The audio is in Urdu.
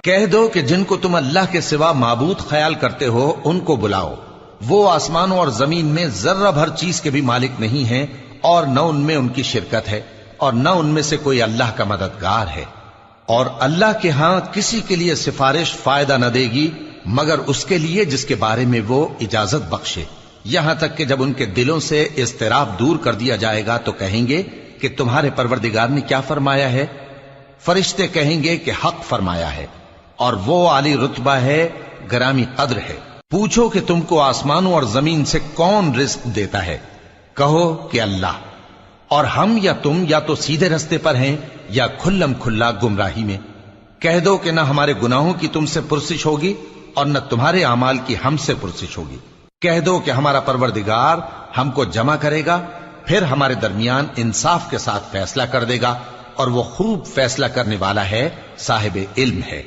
کہہ دو کہ جن کو تم اللہ کے سوا معبود خیال کرتے ہو ان کو بلاؤ، وہ آسمانوں اور زمین میں ذرہ بھر چیز کے بھی مالک نہیں ہیں، اور نہ ان میں ان کی شرکت ہے، اور نہ ان میں سے کوئی اللہ کا مددگار ہے، اور اللہ کے ہاں کسی کے لیے سفارش فائدہ نہ دے گی مگر اس کے لیے جس کے بارے میں وہ اجازت بخشے، یہاں تک کہ جب ان کے دلوں سے اضطراب دور کر دیا جائے گا تو کہیں گے کہ تمہارے پروردگار نے کیا فرمایا ہے؟ فرشتے کہیں گے کہ حق فرمایا ہے، اور وہ عالی رتبہ ہے، گرامی قدر ہے۔ پوچھو کہ تم کو آسمانوں اور زمین سے کون رزق دیتا ہے؟ کہو کہ اللہ، اور ہم یا تم یا تو سیدھے رستے پر ہیں یا کھلم کھلا گمراہی میں۔ کہہ دو کہ نہ ہمارے گناہوں کی تم سے پرسش ہوگی اور نہ تمہارے اعمال کی ہم سے پرسش ہوگی۔ کہہ دو کہ ہمارا پروردگار ہم کو جمع کرے گا، پھر ہمارے درمیان انصاف کے ساتھ فیصلہ کر دے گا، اور وہ خوب فیصلہ کرنے والا ہے، صاحب علم ہے۔